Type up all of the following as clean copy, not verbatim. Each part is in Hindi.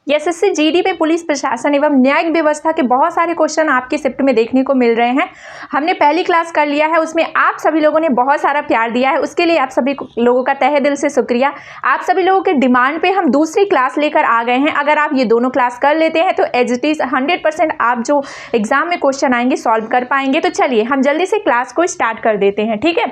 एसएससी जीडी में पुलिस प्रशासन एवं न्यायिक व्यवस्था के बहुत सारे क्वेश्चन आपके शिफ्ट में देखने को मिल रहे हैं। हमने पहली क्लास कर लिया है, उसमें आप सभी लोगों ने बहुत सारा प्यार दिया है, उसके लिए आप सभी लोगों का तहे दिल से शुक्रिया। आप सभी लोगों के डिमांड पे हम दूसरी क्लास लेकर आ गए हैं। अगर आप ये दोनों क्लास कर लेते हैं तो एज इट इज़ 100% आप जो एग्जाम में क्वेश्चन आएंगे सॉल्व कर पाएंगे। तो चलिए हम जल्दी से क्लास को स्टार्ट कर देते हैं, ठीक है।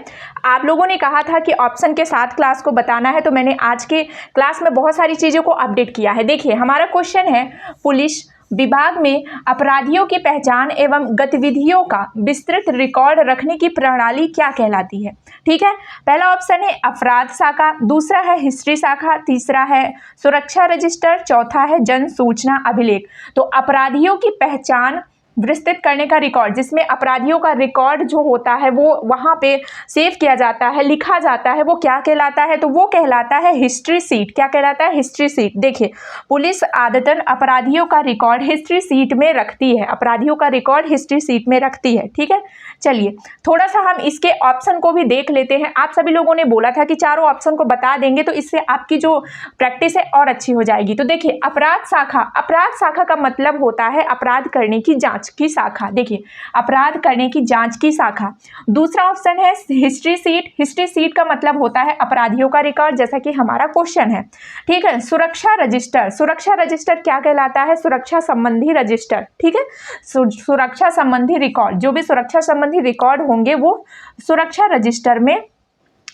आप लोगों ने कहा था कि ऑप्शन के साथ क्लास को बताना है, तो मैंने आज के क्लास में बहुत सारी चीज़ों को अपडेट किया है। देखिए हमारा क्वेश्चन है, पुलिस विभाग में अपराधियों की पहचान एवं गतिविधियों का विस्तृत रिकॉर्ड रखने की प्रणाली क्या कहलाती है। ठीक है, पहला ऑप्शन है अपराध शाखा, दूसरा है हिस्ट्री शाखा, तीसरा है सुरक्षा रजिस्टर, चौथा है जन सूचना अभिलेख। तो अपराधियों की पहचान विस्तृत करने का रिकॉर्ड, जिसमें अपराधियों का रिकॉर्ड जो होता है वो वहाँ पे सेव किया जाता है, लिखा जाता है, वो क्या कहलाता है, तो वो कहलाता है हिस्ट्री सीट। क्या कहलाता है? History seat. देखिए पुलिस आदतन अपराधियों का रिकॉर्ड हिस्ट्री सीट में रखती है, अपराधियों का रिकॉर्ड हिस्ट्री सीट में रखती है। ठीक है, चलिए थोड़ा सा हम इसके ऑप्शन को भी देख लेते हैं। आप सभी लोगों ने बोला था कि चारों ऑप्शन को बता देंगे तो इससे आपकी जो प्रैक्टिस है और अच्छी हो जाएगी। तो देखिए अपराध शाखा, अपराध शाखा का मतलब होता है अपराध करने की जांच की शाखा। देखिए अपराध करने की जांच की शाखा। दूसरा ऑप्शन है हिस्ट्री सीट, हिस्ट्री सीट का मतलब होता है अपराधियों का रिकॉर्ड, जैसा कि हमारा क्वेश्चन है। ठीक है, सुरक्षा रजिस्टर, सुरक्षा रजिस्टर क्या कहलाता है? सुरक्षा संबंधी रजिस्टर। ठीक है, सुरक्षा संबंधी रिकॉर्ड, जो भी सुरक्षा संबंधी रिकॉर्ड होंगे वो सुरक्षा रजिस्टर में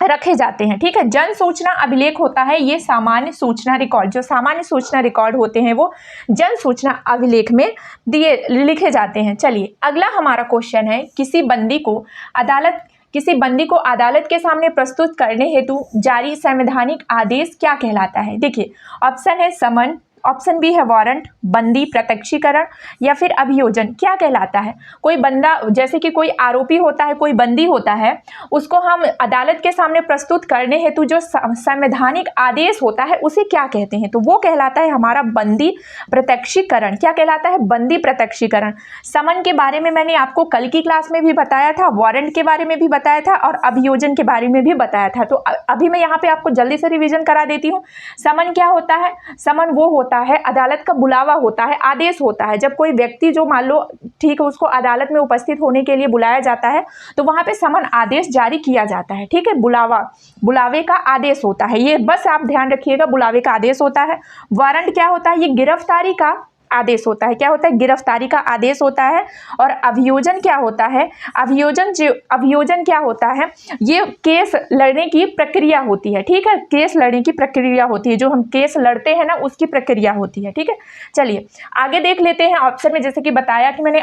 रखे जाते हैं। ठीक है, जन सूचना अभिलेख होता है ये सामान्य सूचना रिकॉर्ड, जो सामान्य सूचना रिकॉर्ड होते हैं वो जन सूचना अभिलेख में दिए लिखे जाते हैं। चलिए अगला हमारा क्वेश्चन है, किसी बंदी को अदालत के सामने प्रस्तुत करने हेतु जारी संवैधानिक आदेश क्या कहलाता है। देखिए ऑप्शन है समन, ऑप्शन बी है वारंट, बंदी, प्रत्यक्षीकरण या फिर अभियोजन। क्या कहलाता है? कोई बंदा, जैसे कि कोई आरोपी होता है, कोई बंदी होता है, उसको हम अदालत के सामने प्रस्तुत करने हेतु जो संवैधानिक आदेश होता है उसे क्या कहते हैं? तो वो कहलाता है हमारा बंदी प्रत्यक्षीकरण। क्या कहलाता है? बंदी प्रत्यक्षीकरण। समन के बारे में मैंने आपको कल की क्लास में भी बताया था, वारंट के बारे में भी बताया था और अभियोजन के बारे में भी बताया था। तो अभी मैं यहाँ पे आपको जल्दी से रिविजन करा देती हूँ। समन क्या होता है? समन वो होता है, अदालत का बुलावा होता है, आदेश होता है। जब कोई व्यक्ति जो मान लो ठीक है उसको अदालत में उपस्थित होने के लिए बुलाया जाता है तो वहां पे समन आदेश जारी किया जाता है। ठीक है, बुलावे का आदेश होता है, ये बस आप ध्यान रखिएगा, बुलावे का आदेश होता है। वारंट क्या होता है? ये गिरफ्तारी का आदेश होता है। क्या होता है? गिरफ्तारी का आदेश होता है। और अभियोजन क्या होता है? अभियोजन क्या होता है? ये केस लड़ने की प्रक्रिया होती है। ठीक है, केस लड़ने की प्रक्रिया होती है, जो हम केस लड़ते हैं ना उसकी प्रक्रिया होती है। ठीक है, चलिए आगे देख लेते हैं। ऑप्शन में जैसे कि बताया कि मैंने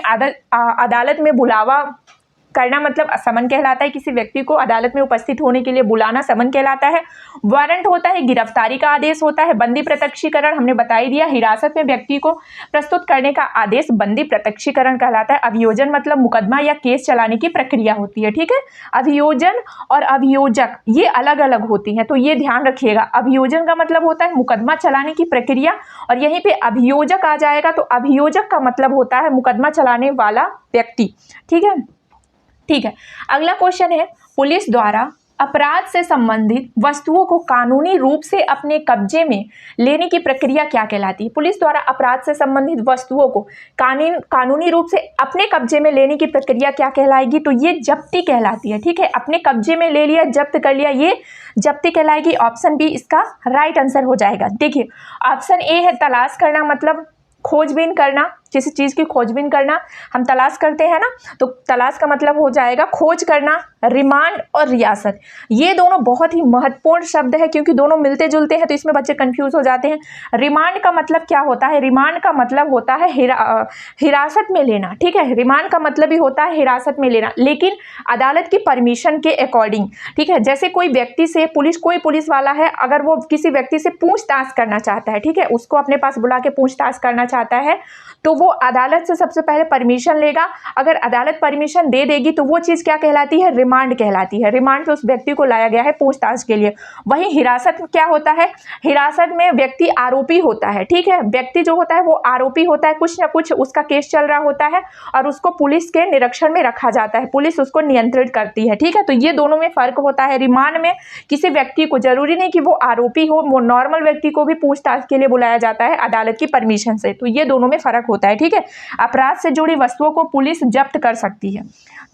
अदालत में बुलावा करना मतलब समन कहलाता है, किसी व्यक्ति को अदालत में उपस्थित होने के लिए बुलाना समन कहलाता है। वारंट होता है गिरफ्तारी का आदेश होता है। बंदी प्रत्यक्षीकरण हमने बता ही दिया, हिरासत में व्यक्ति को प्रस्तुत करने का आदेश बंदी प्रत्यक्षीकरण कहलाता है। अभियोजन मतलब मुकदमा या केस चलाने की प्रक्रिया होती है। ठीक है, अभियोजन और अभियोजक ये अलग अलग होती हैं, तो ये ध्यान रखिएगा। अभियोजन का मतलब होता है मुकदमा चलाने की प्रक्रिया और यहीं पे अभियोजक आ जाएगा, तो अभियोजक का मतलब होता है मुकदमा चलाने वाला व्यक्ति। ठीक है, अगला क्वेश्चन है, पुलिस द्वारा अपराध से संबंधित वस्तुओं को कानूनी रूप से अपने कब्जे में लेने की प्रक्रिया क्या कहलाती है। पुलिस द्वारा अपराध से संबंधित वस्तुओं को कानूनी रूप से अपने कब्जे में लेने की प्रक्रिया क्या कहलाएगी? तो ये जब्ती कहलाती है। ठीक है, अपने कब्जे में ले लिया, जब्त कर लिया, ये जब्ती कहलाएगी। ऑप्शन बी इसका राइट आंसर हो जाएगा। देखिए ऑप्शन ए है तलाश करना, मतलब खोजबीन करना, किसी चीज़ की खोजबीन करना, हम तलाश करते हैं ना, तो तलाश का मतलब हो जाएगा खोज करना। रिमांड और रियासत, ये दोनों बहुत ही महत्वपूर्ण शब्द है क्योंकि दोनों मिलते जुलते हैं, तो इसमें बच्चे कंफ्यूज हो जाते हैं। रिमांड का मतलब क्या होता है? रिमांड का मतलब होता है हिरासत में लेना। ठीक है, रिमांड का मतलब ही होता है हिरासत में लेना, लेकिन अदालत की परमिशन के अकॉर्डिंग। ठीक है, जैसे कोई व्यक्ति से कोई पुलिस वाला है, अगर वो किसी व्यक्ति से पूछताछ करना चाहता है, ठीक है, उसको अपने पास बुला के पूछताछ करना चाहता है, तो वो अदालत से सबसे पहले परमिशन लेगा। अगर अदालत परमिशन दे देगी तो वो चीज़ क्या कहलाती है, रिमांड कहलाती है। रिमांड पे उस व्यक्ति को लाया गया है पूछताछ के लिए। वहीं हिरासत में क्या होता है, हिरासत में व्यक्ति आरोपी होता है, ठीक है। व्यक्ति जो होता है वो आरोपी होता है, कुछ ना कुछ उसका केस चल रहा होता है और उसको पुलिस के निरीक्षण में रखा जाता है, पुलिस उसको नियंत्रित करती है, ठीक है। तो ये दोनों में फर्क होता है। रिमांड में किसी व्यक्ति को, जरूरी नहीं कि वो आरोपी हो, वो नॉर्मल व्यक्ति को भी पूछताछ के लिए बुलाया जाता है अदालत की परमिशन से। तो ये दोनों में फर्क होता है, ठीक है। अपराध से जुड़ी वस्तुओं को पुलिस जब्त कर सकती है,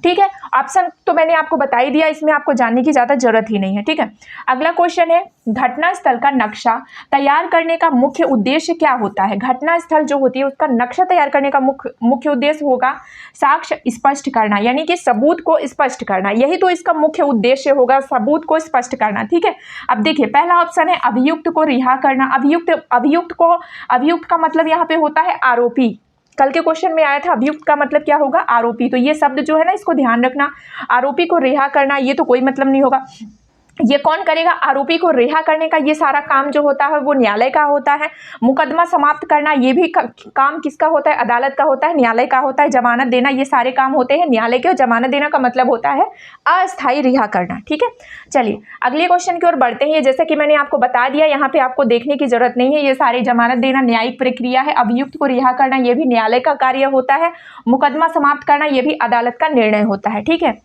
ठीक है। ऑप्शन तो मैंने आपको बता ही दिया, इसमें आपको जानने की ज्यादा जरूरत ही नहीं है, ठीक है। अगला क्वेश्चन है, घटनास्थल का नक्शा तैयार करने का मुख्य उद्देश्य क्या होता है। घटनास्थल जो होती है उसका नक्शा तैयार करने का मुख्य उद्देश्य होगा साक्ष्य स्पष्ट करना, यानी कि सबूत को स्पष्ट करना। यही तो इसका मुख्य उद्देश्य होगा, सबूत को स्पष्ट करना, ठीक है। अब देखिए पहला ऑप्शन है अभियुक्त को रिहा करना। अभियुक्त का मतलब यहाँ पे होता है आरोपी। कल के क्वेश्चन में आया था अभियुक्त का मतलब क्या होगा, आरोपी। तो ये शब्द जो है ना, इसको ध्यान रखना। आरोपी को रिहा करना, ये तो कोई मतलब नहीं होगा। ये कौन करेगा, आरोपी को रिहा करने का ये सारा काम जो होता है वो न्यायालय का होता है। मुकदमा समाप्त करना, ये भी काम किसका होता है, अदालत का होता है, न्यायालय का होता है। जमानत देना, ये सारे काम होते हैं न्यायालय के। और जमानत देना का मतलब होता है अस्थायी रिहा करना, ठीक है। चलिए अगले क्वेश्चन की ओर बढ़ते हैं। जैसे कि मैंने आपको बता दिया, यहाँ पे आपको देखने की जरूरत नहीं है। ये सारी जमानत देना न्यायिक प्रक्रिया है, अभियुक्त को रिहा करना ये भी न्यायालय का कार्य होता है, मुकदमा समाप्त करना ये भी अदालत का निर्णय होता है, ठीक है।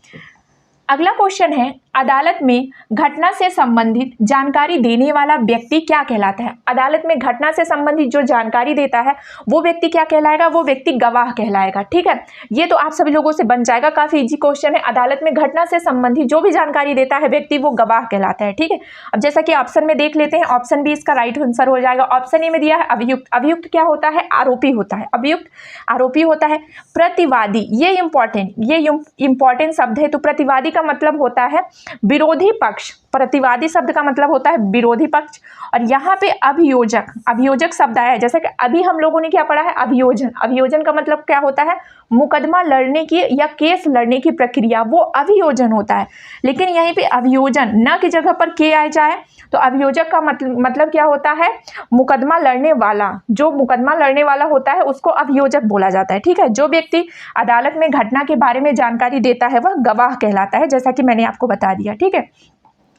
अगला क्वेश्चन है, अदालत में घटना से संबंधित जानकारी देने वाला व्यक्ति क्या कहलाता है। अदालत में घटना से संबंधित जो जानकारी देता है वो व्यक्ति क्या कहलाएगा, वो व्यक्ति गवाह कहलाएगा, ठीक है। ये तो आप सभी लोगों से बन जाएगा, काफी इजी क्वेश्चन है। अदालत में घटना से संबंधित जो भी जानकारी देता है व्यक्ति, वो गवाह कहलाता है, ठीक है। अब जैसा कि ऑप्शन में देख लेते हैं, ऑप्शन बी इसका राइट आंसर हो जाएगा। ऑप्शन ए में दिया है अभियुक्त। अभियुक्त क्या होता है, आरोपी होता है। अभियुक्त आरोपी होता है। प्रतिवादी, ये इंपॉर्टेंट शब्द है। तो प्रतिवादी का मतलब होता है विरोधी पक्ष। प्रतिवादी शब्द का मतलब होता है विरोधी पक्ष। और यहाँ पे अभियोजक शब्द आया है। जैसे कि अभी हम लोगों ने क्या पढ़ा है, अभियोजन। अभियोजन का मतलब क्या होता है, मुकदमा लड़ने की या केस लड़ने की प्रक्रिया, वो अभियोजन होता है। लेकिन यहीं पे अभियोजन न की जगह पर के आ जाए तो अभियोजक का मतलब क्या होता है, मुकदमा लड़ने वाला। जो मुकदमा लड़ने वाला होता है उसको अभियोजक बोला जाता है, ठीक है। जो व्यक्ति अदालत में घटना के बारे में जानकारी देता है वह गवाह कहलाता है, जैसा कि मैंने आपको बता दिया, ठीक है।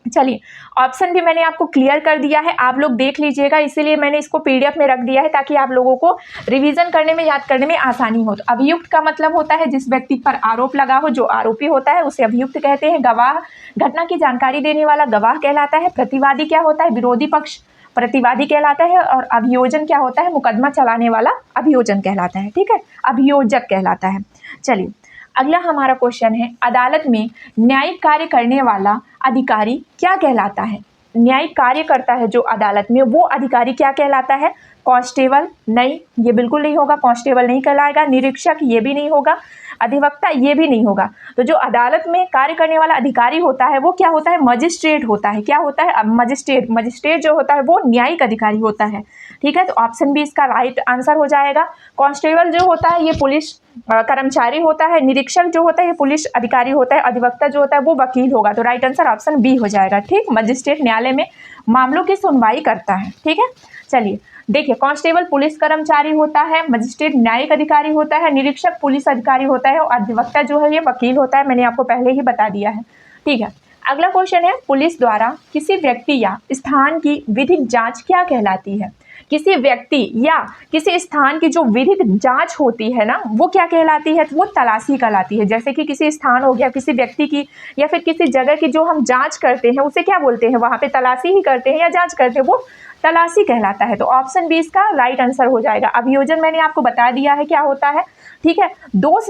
चलिए ऑप्शन भी मैंने आपको क्लियर कर दिया है, आप लोग देख लीजिएगा। इसीलिए मैंने इसको पीडीएफ में रख दिया है ताकि आप लोगों को रिवीजन करने में, याद करने में आसानी हो। तो अभियुक्त का मतलब होता है जिस व्यक्ति पर आरोप लगा हो, जो आरोपी होता है उसे अभियुक्त कहते हैं। गवाह, घटना की जानकारी देने वाला गवाह कहलाता है। प्रतिवादी क्या होता है, विरोधी पक्ष, प्रतिवादी कहलाता है। और अभियोजन क्या होता है, मुकदमा चलाने वाला अभियोजन कहलाता है, ठीक है, अभियोजक कहलाता है। चलिए अगला हमारा क्वेश्चन है, अदालत में न्यायिक कार्य करने वाला अधिकारी क्या कहलाता है। न्यायिक कार्य करता है जो अदालत में, वो अधिकारी क्या कहलाता है। कांस्टेबल, नहीं, ये बिल्कुल नहीं होगा, कांस्टेबल नहीं कहलाएगा। निरीक्षक, ये भी नहीं होगा। अधिवक्ता, ये भी नहीं होगा। तो जो अदालत में कार्य करने वाला अधिकारी होता है वो क्या होता है, मजिस्ट्रेट होता है। क्या होता है, मजिस्ट्रेट जो होता है वो न्यायिक अधिकारी होता है, ठीक है। तो ऑप्शन बी इसका राइट आंसर हो जाएगा। कांस्टेबल जो होता है ये पुलिस कर्मचारी होता है। निरीक्षक जो होता है ये पुलिस अधिकारी होता है। अधिवक्ता जो होता है वो वकील होगा। तो राइट आंसर ऑप्शन बी हो जाएगा, ठीक। मजिस्ट्रेट न्यायालय में मामलों की सुनवाई करता है, ठीक है। चलिए देखिए, कांस्टेबल पुलिस कर्मचारी होता है, मजिस्ट्रेट न्यायिक अधिकारी होता है, निरीक्षक पुलिस अधिकारी होता है और अधिवक्ता जो है ये वकील होता है। मैंने आपको पहले ही बता दिया है, ठीक है। अगला क्वेश्चन है, पुलिस द्वारा किसी व्यक्ति या स्थान की विधिक जांच क्या कहलाती है। किसी व्यक्ति या किसी स्थान की जो विधिक जांच होती है ना, वो क्या कहलाती है, वो तलाशी कहलाती है। जैसे कि किसी स्थान हो गया, किसी व्यक्ति की या फिर किसी जगह की जो हम जांच करते हैं उसे क्या बोलते हैं, वहां पे तलाशी ही करते हैं या जांच करते हैं, वो तलाशी कहलाता है। तो ऑप्शन बी इसका राइट आंसर हो जाएगा। अभियोजन मैंने आपको बता दिया है क्या होता है, ठीक है। दोष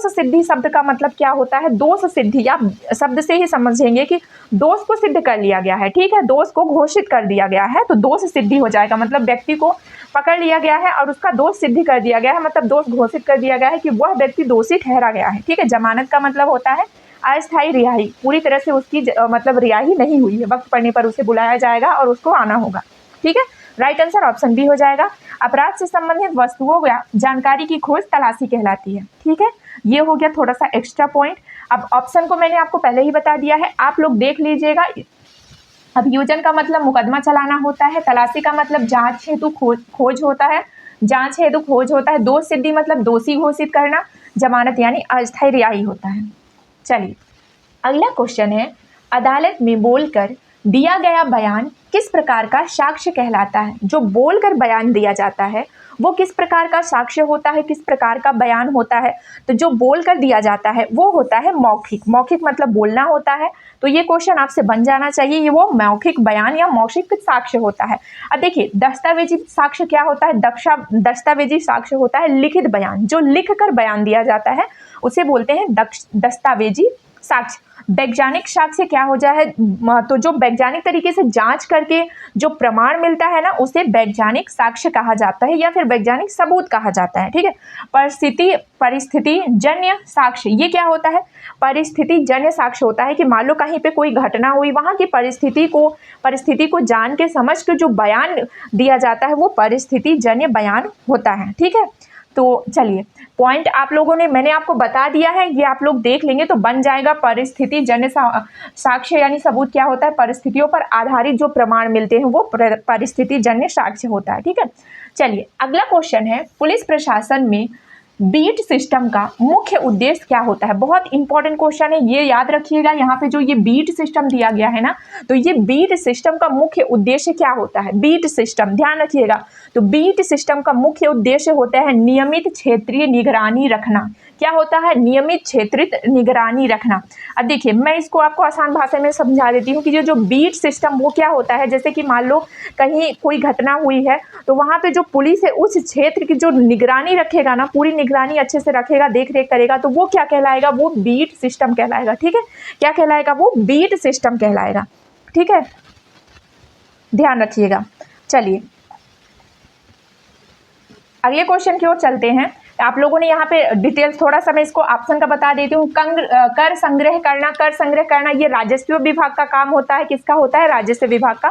सिद्धि शब्द का मतलब क्या होता है, दोष सिद्धि, आप शब्द से ही समझेंगे कि दोष को सिद्ध कर लिया गया है, ठीक है, दोष को घोषित कर दिया गया है। तो दोष सिद्धि हो जाएगा, मतलब व्यक्ति को पकड़ लिया गया है और उसका दोष सिद्धि कर दिया गया है, मतलब दोष घोषित कर दिया गया है कि वह व्यक्ति दोषी ठहरा गया है, ठीक है। जमानत का मतलब होता है अस्थायी रिहाई, पूरी तरह से उसकी मतलब रिहाई नहीं हुई है, वक्त पड़ने पर उसे बुलाया जाएगा और उसको आना होगा, ठीक है। राइट आंसर ऑप्शन बी हो जाएगा। अपराध से संबंधित वस्तुओं या जानकारी की खोज तलाशी कहलाती है, ठीक है। ये हो गया थोड़ा सा एक्स्ट्रा पॉइंट। अब ऑप्शन को मैंने आपको पहले ही बता दिया है, आप लोग देख लीजिएगा। अभियोजन का मतलब मुकदमा चलाना होता है, तलाशी का मतलब जांच हेतु खोज होता है, जांच हेतु खोज होता है, दोष सिद्धि मतलब दोषी घोषित करना, जमानत यानी अस्थायी रिहाई होता है। चलिए अगला क्वेश्चन है, अदालत में बोलकर दिया गया बयान किस प्रकार का साक्ष्य कहलाता है। जो बोलकर बयान दिया जाता है वो किस प्रकार का साक्ष्य होता है, किस प्रकार का बयान होता है। तो जो बोलकर दिया जाता है वो होता है मौखिक। मौखिक मतलब बोलना होता है। तो ये क्वेश्चन आपसे बन जाना चाहिए, ये वो मौखिक बयान या मौखिक साक्ष्य होता है। अब देखिए दस्तावेजी साक्ष्य क्या होता है, दस्तावेजी साक्ष्य होता है लिखित बयान, जो लिख कर बयान दिया जाता है उसे बोलते हैं दस्तावेजी साक्ष्य। वैज्ञानिक साक्ष्य क्या हो जाए, तो जो वैज्ञानिक तरीके से जांच करके जो प्रमाण मिलता है ना उसे वैज्ञानिक साक्ष्य कहा जाता है या फिर वैज्ञानिक सबूत कहा जाता है। ठीक है, परिस्थिति जन्य साक्ष्य ये क्या होता है, परिस्थिति जन्य साक्ष्य होता है कि मान लो कहीं पे कोई घटना हुई, वहां की परिस्थिति को जान के समझ के जो बयान दिया जाता है वो परिस्थिति जन्य बयान होता है। ठीक है, तो चलिए पॉइंट आप लोगों ने, मैंने आपको बता दिया है, ये आप लोग देख लेंगे तो बन जाएगा। परिस्थिति जन्य साक्ष्य यानी सबूत क्या होता है, परिस्थितियों पर आधारित जो प्रमाण मिलते हैं वो परिस्थिति जन्य साक्ष्य होता है। ठीक है, चलिए अगला क्वेश्चन है, पुलिस प्रशासन में बीट सिस्टम का मुख्य उद्देश्य क्या होता है। बहुत इंपॉर्टेंट क्वेश्चन है, ये याद रखिएगा। यहाँ पे जो ये बीट सिस्टम दिया गया है ना, तो ये बीट सिस्टम का मुख्य उद्देश्य क्या होता है। बीट सिस्टम ध्यान रखिएगा, तो बीट सिस्टम का मुख्य उद्देश्य होता है नियमित क्षेत्रीय निगरानी रखना। क्या होता है, नियमित क्षेत्रित निगरानी रखना। अब देखिए मैं इसको आपको आसान भाषा में समझा देती हूँ कि ये जो बीट सिस्टम वो क्या होता है, जैसे कि मान लो कहीं कोई घटना हुई है तो वहाँ पे जो पुलिस है उस क्षेत्र की जो निगरानी रखेगा ना, पूरी निगरानी अच्छे से रखेगा, देख रेख करेगा, तो वो क्या कहलाएगा, वो बीट सिस्टम कहलाएगा। ठीक है, क्या कहलाएगा, वो बीट सिस्टम कहलाएगा। ठीक है, ध्यान रखिएगा। चलिए अगले क्वेश्चन की ओर चलते हैं। आप लोगों ने यहाँ पे डिटेल्स थोड़ा सा मैं इसको ऑप्शन का बता देती हूँ। कर संग्रह करना ये राजस्व विभाग का काम होता है। किसका होता है, राजस्व विभाग का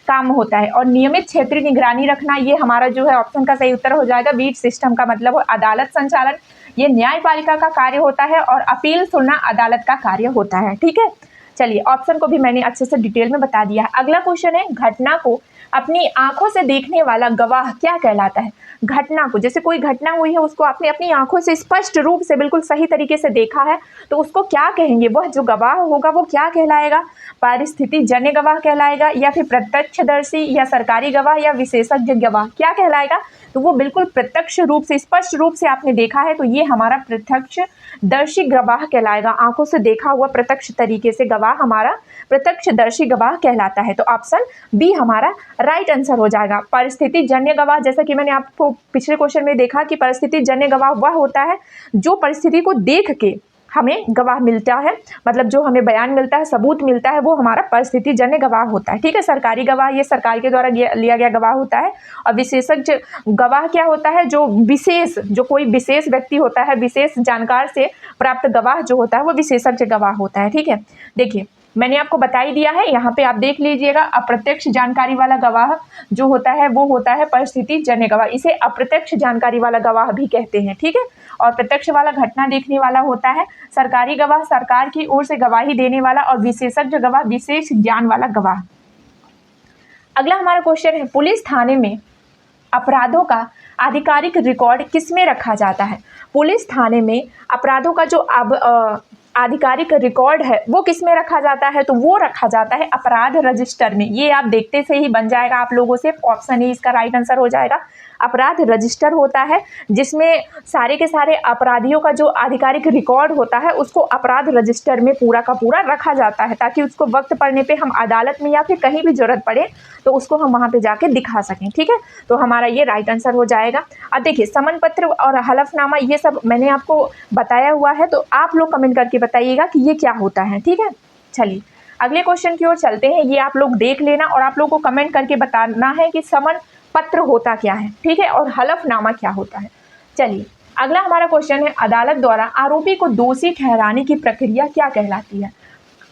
काम होता है। और नियमित क्षेत्रीय निगरानी रखना ये हमारा जो है ऑप्शन का सही उत्तर हो जाएगा। बीट सिस्टम का मतलब अदालत संचालन, ये न्यायपालिका का कार्य होता है और अपील सुनना अदालत का कार्य होता है। ठीक है, चलिए ऑप्शन को भी मैंने अच्छे से डिटेल में बता दिया है। अगला क्वेश्चन है, घटना को अपनी आंखों से देखने वाला गवाह क्या कहलाता है। घटना को, जैसे कोई घटना हुई है उसको आपने अपनी आंखों से स्पष्ट रूप से बिल्कुल सही तरीके से देखा है तो उसको क्या कहेंगे, वह जो गवाह होगा वो क्या कहलाएगा, परिस्थिति जन्य गवाह कहलाएगा या फिर प्रत्यक्षदर्शी या सरकारी गवाह या विशेषज्ञ गवाह क्या कहलाएगा। तो वो बिल्कुल प्रत्यक्ष रूप से स्पष्ट रूप से आपने देखा है तो ये हमारा प्रत्यक्षदर्शी गवाह कहलाएगा। आंखों से देखा हुआ प्रत्यक्ष तरीके से गवाह हमारा प्रत्यक्षदर्शी गवाह कहलाता है। तो ऑप्शन बी हमारा राइट आंसर हो जाएगा। परिस्थिति जन्य गवाह, जैसा कि मैंने आपको पिछले क्वेश्चन में देखा कि परिस्थिति जन्य गवाह वह होता है जो परिस्थिति को देख के हमें गवाह मिलता है, मतलब जो हमें बयान मिलता है, सबूत मिलता है, वो हमारा परिस्थिति जन्य गवाह होता है। ठीक है, सरकारी गवाह ये सरकार के द्वारा लिया गया गवाह होता है। और विशेषज्ञ गवाह क्या होता है, जो कोई विशेष व्यक्ति होता है, विशेष जानकार से प्राप्त गवाह जो होता है वो विशेषज्ञ गवाह होता है। ठीक है, देखिए मैंने आपको बता ही दिया है, यहाँ पे आप देख लीजिएगा। अप्रत्यक्ष जानकारी वाला गवाह जो होता है वो होता है परिस्थिति जन्य गवाह, इसे अप्रत्यक्ष जानकारी वाला गवाह भी कहते हैं। ठीक है, और प्रत्यक्ष वाला घटना देखने वाला होता है। सरकारी गवाह सरकार की ओर से गवाही देने वाला, और विशेषज्ञ गवाह विशेष ज्ञान वाला गवाह। अगला हमारा क्वेश्चन है, पुलिस थाने में अपराधों का आधिकारिक रिकॉर्ड किसमें रखा जाता है। पुलिस थाने में अपराधों का जो आधिकारिक रिकॉर्ड है वो किस में रखा जाता है, तो वो रखा जाता है अपराध रजिस्टर में। ये आप देखते से ही बन जाएगा आप लोगों से, ऑप्शन ए इसका राइट आंसर हो जाएगा। अपराध रजिस्टर होता है जिसमें सारे के सारे अपराधियों का जो आधिकारिक रिकॉर्ड होता है उसको अपराध रजिस्टर में पूरा का पूरा रखा जाता है, ताकि उसको वक्त पड़ने पे हम अदालत में या फिर कहीं भी जरूरत पड़े तो उसको हम वहाँ पे जाके दिखा सकें। ठीक है, तो हमारा ये राइट आंसर हो जाएगा। अब देखिए समन पत्र और हलफनामा ये सब मैंने आपको बताया हुआ है, तो आप लोग कमेंट करके बताइएगा कि ये क्या होता है। ठीक है, चलिए अगले क्वेश्चन की ओर चलते हैं। ये आप लोग देख लेना और आप लोग को कमेंट करके बताना है कि समन पत्र होता क्या है। ठीक है, और हलफनामा क्या होता है। चलिए अगला हमारा क्वेश्चन है, अदालत द्वारा आरोपी को दोषी ठहराने की प्रक्रिया क्या कहलाती है।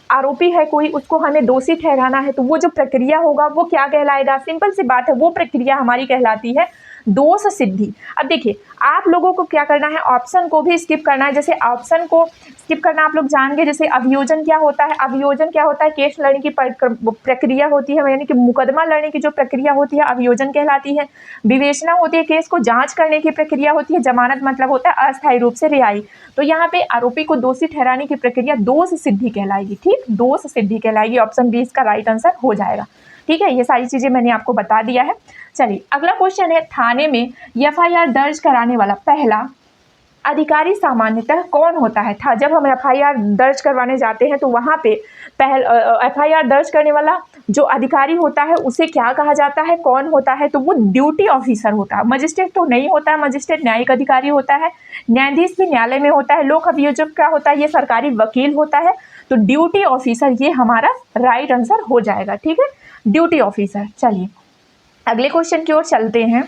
आरोपी है कोई, उसको हमें दोषी ठहराना है तो वो जो प्रक्रिया होगा वो क्या कहलाएगा। सिंपल सी बात है, वो प्रक्रिया हमारी कहलाती है दोष सिद्धि। अब देखिए आप लोगों को क्या करना है, ऑप्शन को भी स्किप करना है। जैसे ऑप्शन को स्किप करना आप लोग जान गए। जैसे अभियोजन क्या होता है, अभियोजन क्या होता है, केस लड़ने की प्रक्रिया होती है, यानी कि मुकदमा लड़ने की जो प्रक्रिया होती है अभियोजन कहलाती है। विवेचना होती है, केस को जांच करने की प्रक्रिया होती है। जमानत मतलब होता है अस्थायी रूप से रिहाई। तो यहाँ पे आरोपी को दोषी ठहराने की प्रक्रिया दोष सिद्धि कहलाएगी। ठीक, दोष सिद्धि कहलाएगी। ऑप्शन बी इसका राइट आंसर हो जाएगा। ठीक है, ये सारी चीजें मैंने आपको बता दिया है। चलिए अगला क्वेश्चन है, थाने में एफआईआर दर्ज कराने वाला पहला अधिकारी सामान्यतः कौन होता है। था जब हम एफआईआर दर्ज करवाने जाते हैं तो वहाँ पे एफआईआर दर्ज करने वाला जो अधिकारी होता है उसे क्या कहा जाता है, कौन होता है, तो वो ड्यूटी ऑफिसर होता है। मजिस्ट्रेट तो नहीं होता है, मजिस्ट्रेट न्यायिक अधिकारी होता है। न्यायाधीश भी न्यायालय में होता है। लोक अभियोजक क्या होता है, ये सरकारी वकील होता है। तो ड्यूटी ऑफिसर ये हमारा राइट आंसर हो जाएगा। ठीक है, ड्यूटी ऑफिसर। चलिए अगले क्वेश्चन की ओर चलते हैं।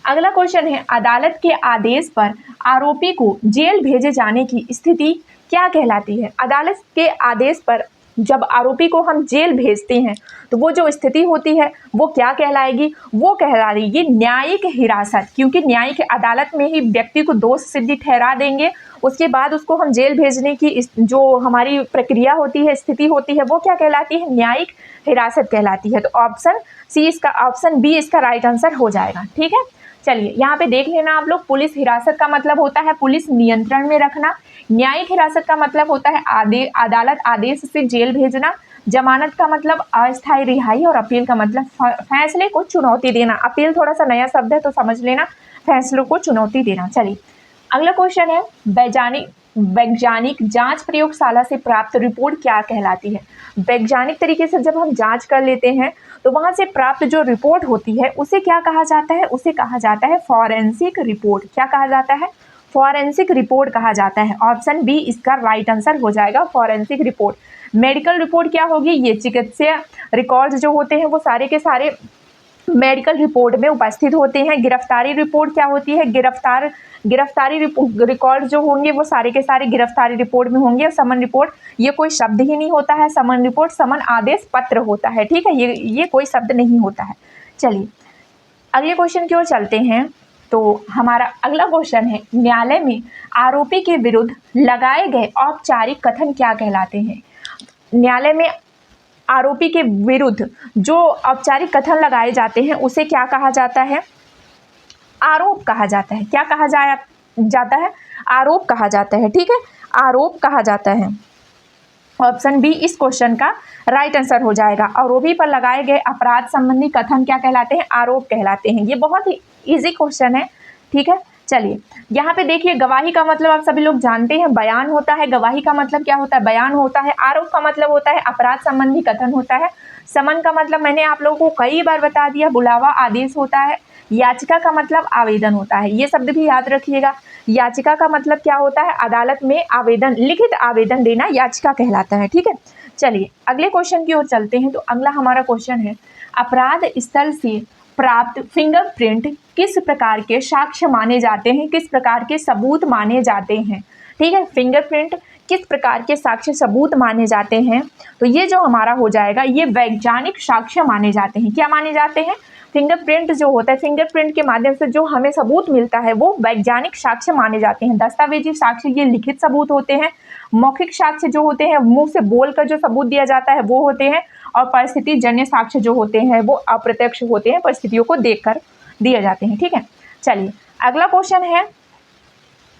अगला क्वेश्चन है, अदालत के आदेश पर आरोपी को जेल भेजे जाने की स्थिति क्या कहलाती है। अदालत के आदेश पर जब आरोपी को हम जेल भेजते हैं तो वो जो स्थिति होती है वो क्या कहलाएगी, वो कहलाएगी न्यायिक हिरासत। क्योंकि न्यायिक अदालत में ही व्यक्ति को दोष सिद्धि ठहरा देंगे, उसके बाद उसको हम जेल भेजने की जो हमारी प्रक्रिया होती है, स्थिति होती है, वो क्या कहलाती है, न्यायिक हिरासत कहलाती है। तो ऑप्शन सी इसका, ऑप्शन बी इसका राइट आंसर हो जाएगा। ठीक है, चलिए यहाँ पे देख लेना आप लोग। पुलिस हिरासत का मतलब होता है पुलिस नियंत्रण में रखना। न्यायिक हिरासत का मतलब होता है अदालत आदेश से जेल भेजना। जमानत का मतलब अस्थायी रिहाई और अपील का मतलब फैसले को चुनौती देना। अपील थोड़ा सा नया शब्द है तो समझ लेना, फैसलों को चुनौती देना। चलिए अगला क्वेश्चन है, वैज्ञानिक जांच प्रयोगशाला से प्राप्त रिपोर्ट क्या कहलाती है। वैज्ञानिक तरीके से जब हम जांच कर लेते हैं तो वहां से प्राप्त जो रिपोर्ट होती है उसे क्या कहा जाता है, उसे कहा जाता है फॉरेंसिक रिपोर्ट। क्या कहा जाता है, फॉरेंसिक रिपोर्ट कहा जाता है। ऑप्शन बी इसका राइट आंसर हो जाएगा, फॉरेंसिक रिपोर्ट। मेडिकल रिपोर्ट क्या होगी, ये चिकित्सीय रिकॉर्ड जो होते हैं वो सारे के सारे मेडिकल रिपोर्ट में उपस्थित होते हैं। गिरफ्तारी रिपोर्ट क्या होती है, गिरफ्तारी रिकॉर्ड जो होंगे वो सारे के सारे गिरफ्तारी रिपोर्ट में होंगे। समन रिपोर्ट ये कोई शब्द ही नहीं होता है, समन रिपोर्ट समन आदेश पत्र होता है। ठीक है, ये कोई शब्द नहीं होता है। चलिए अगले क्वेश्चन की ओर चलते हैं। तो हमारा अगला क्वेश्चन है, न्यायालय में आरोपी के विरुद्ध लगाए गए औपचारिक कथन क्या कहलाते हैं। न्यायालय में आरोपी के विरुद्ध जो औपचारिक कथन लगाए जाते हैं उसे क्या कहा जाता है, आरोप कहा जाता है। क्या कहा जाता है, आरोप कहा जाता है। ठीक है, आरोप कहा जाता है। ऑप्शन बी इस क्वेश्चन का राइट आंसर हो जाएगा। आरोपी पर लगाए गए अपराध संबंधी कथन क्या कहलाते हैं, आरोप कहलाते हैं। ये बहुत ही इजी क्वेश्चन है। ठीक है, चलिए यहाँ पे देखिए, गवाही का मतलब आप सभी लोग जानते हैं बयान होता है। गवाही का मतलब क्या होता है, बयान होता है। आरोप का मतलब होता है अपराध संबंधी कथन होता है। समन का मतलब मैंने आप लोगों को कई बार बता दिया, बुलावा आदेश होता है। याचिका का मतलब आवेदन होता है, ये शब्द भी याद रखिएगा। याचिका का मतलब क्या होता है, अदालत में आवेदन, लिखित आवेदन देना याचिका कहलाता है। ठीक है, चलिए अगले क्वेश्चन की ओर चलते हैं। तो अगला हमारा क्वेश्चन है, अपराध स्थल से प्राप्त फिंगरप्रिंट किस प्रकार के साक्ष्य माने जाते हैं, किस प्रकार के सबूत माने जाते हैं। ठीक है, फिंगरप्रिंट किस प्रकार के साक्ष्य सबूत माने जाते हैं, तो ये जो हमारा हो जाएगा ये वैज्ञानिक साक्ष्य माने जाते हैं। क्या माने जाते हैं, फिंगरप्रिंट जो होता है, फिंगरप्रिंट के माध्यम से जो हमें सबूत मिलता है वो वैज्ञानिक साक्ष्य माने जाते हैं। दस्तावेजी साक्ष्य ये लिखित सबूत होते हैं। मौखिक साक्ष्य जो होते हैं मुंह से बोलकर जो सबूत दिया जाता है वो होते हैं। और परिस्थिति जन्य साक्ष्य जो होते हैं वो अप्रत्यक्ष होते हैं, परिस्थितियों को देखकर दिए जाते हैं। ठीक है, चलिए अगला क्वेश्चन है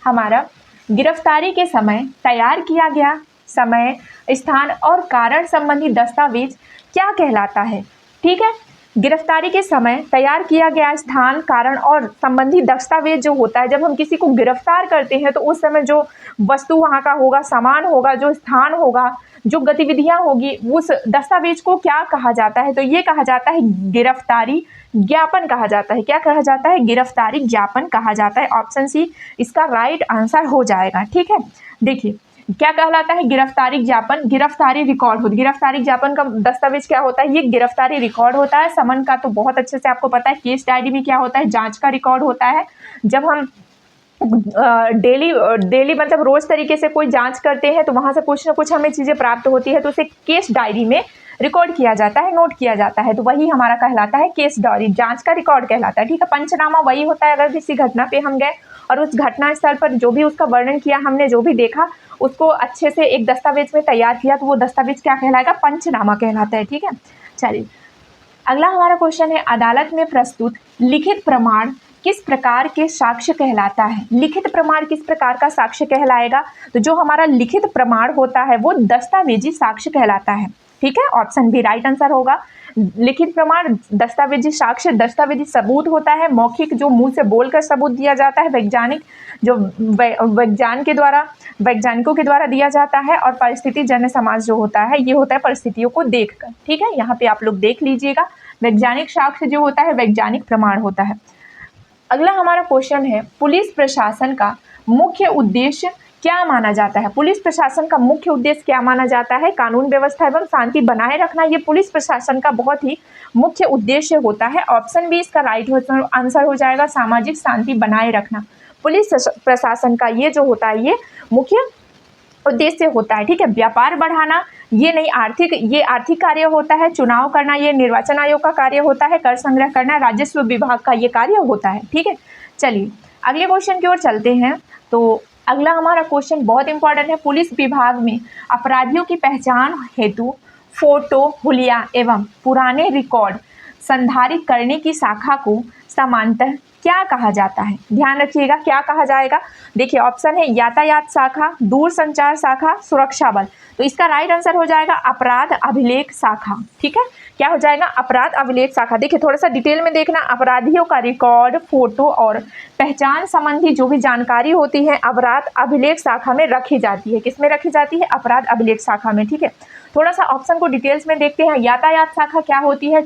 हमारा, गिरफ्तारी के समय तैयार किया गया समय, स्थान और कारण संबंधी दस्तावेज क्या कहलाता है। ठीक है, गिरफ्तारी के समय तैयार किया गया स्थान, कारण और संबंधी दस्तावेज जो होता है, जब हम किसी को गिरफ्तार करते हैं तो उस समय जो वस्तु वहाँ का होगा, सामान होगा, जो स्थान होगा, जो गतिविधियां होगी, उस दस्तावेज को क्या कहा जाता है, तो ये कहा जाता है गिरफ्तारी ज्ञापन कहा जाता है। क्या कहा जाता है, गिरफ्तारी ज्ञापन कहा जाता है। ऑप्शन सी इसका राइट आंसर हो जाएगा। ठीक है, देखिए क्या कहलाता है, गिरफ्तारी ज्ञापन, गिरफ्तारी रिकॉर्ड होती है। गिरफ्तारी ज्ञापन का दस्तावेज क्या होता है, ये गिरफ्तारी रिकॉर्ड होता है। समन का तो बहुत अच्छे से आपको पता है। केस डायरी में क्या होता है, जांच का रिकॉर्ड होता है। जब हम डेली मतलब रोज तरीके से कोई जांच करते हैं तो वहां से कुछ ना कुछ हमें चीजें प्राप्त होती है, तो उसे केस डायरी में रिकॉर्ड किया जाता है, नोट किया जाता है, तो वही हमारा कहलाता है केस डायरी, जांच का रिकॉर्ड कहलाता है। ठीक है, पंचनामा वही होता है अगर किसी घटना पे हम गए और उस घटना स्थल पर जो भी उसका वर्णन किया हमने, जो भी देखा उसको अच्छे से एक दस्तावेज में तैयार किया, तो वो दस्तावेज क्या कहलाएगा, पंचनामा कहलाता है। ठीक है, चलिए अगला हमारा क्वेश्चन है, अदालत में प्रस्तुत लिखित प्रमाण किस प्रकार के साक्ष्य कहलाता है। लिखित प्रमाण किस प्रकार का साक्ष्य कहलाएगा, तो जो हमारा लिखित प्रमाण होता है वो दस्तावेजी साक्ष्य कहलाता है। ठीक है, ऑप्शन बी राइट आंसर होगा। लिखित प्रमाण दस्तावेजी साक्ष्य, दस्तावेजी सबूत होता है, मौखिक जो मुंह से बोलकर सबूत दिया जाता है, वैज्ञानिक जो वैज्ञानिकों के द्वारा दिया जाता है, और परिस्थिति जन्य समाज जो होता है ये होता है परिस्थितियों को देखकर। ठीक है, यहाँ पे आप लोग देख लीजिएगा, वैज्ञानिक साक्ष्य जो होता है वैज्ञानिक प्रमाण होता है। अगला हमारा क्वेश्चन है, पुलिस प्रशासन का मुख्य उद्देश्य क्या माना जाता है। पुलिस प्रशासन का मुख्य उद्देश्य क्या माना जाता है, कानून व्यवस्था एवं शांति बनाए रखना, ये पुलिस प्रशासन का बहुत ही मुख्य उद्देश्य होता है। ऑप्शन बी इसका राइट आंसर हो जाएगा, सामाजिक शांति बनाए रखना। पुलिस प्रशासन का ये जो होता है ये मुख्य उद्देश्य होता है। ठीक है, व्यापार बढ़ाना ये नहीं, ये आर्थिक कार्य होता है, चुनाव करना ये निर्वाचन आयोग का कार्य होता है, कर संग्रह करना राजस्व विभाग का ये कार्य होता है। ठीक है, चलिए अगले क्वेश्चन की ओर चलते हैं। तो अगला हमारा क्वेश्चन बहुत इंपॉर्टेंट है, पुलिस विभाग में अपराधियों की पहचान हेतु फोटो, हुलिया एवं पुराने रिकॉर्ड संधारित करने की शाखा को सामान्यतः क्या कहा जाता है। ध्यान रखिएगा क्या कहा जाएगा। देखिए ऑप्शन है यातायात शाखा, दूर संचार शाखा, सुरक्षा बल। तो इसका राइट आंसर हो जाएगा अपराध अभिलेख शाखा। ठीक है, क्या हो जाएगा, अपराध अभिलेख शाखा। देखिए थोड़ा सा डिटेल में देखना, अपराधियों का रिकॉर्ड, फोटो और पहचान संबंधी जो भी जानकारी होती है अपराध अभिलेख शाखा में रखी जाती है। किस में रखी जाती है, अपराध अभिलेख शाखा में। ठीक है, थोड़ा सा ऑप्शन को डिटेल्स में देखते हैं। यातायात शाखा क्या होती है,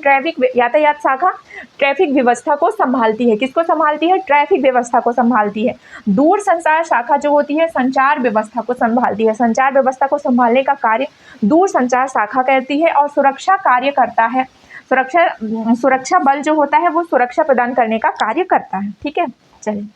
यातायात शाखा ट्रैफिक व्यवस्था को संभालती है। किसको संभालती है, ट्रैफिक व्यवस्था को संभालती है। दूर संचार शाखा जो होती है संचार व्यवस्था को संभालती है, संचार व्यवस्था को संभालने का कार्य दूर संचार शाखा करती है। और सुरक्षा कार्य करता है, सुरक्षा बल जो होता है वो सुरक्षा प्रदान करने का कार्य करता है। ठीक है, चलिए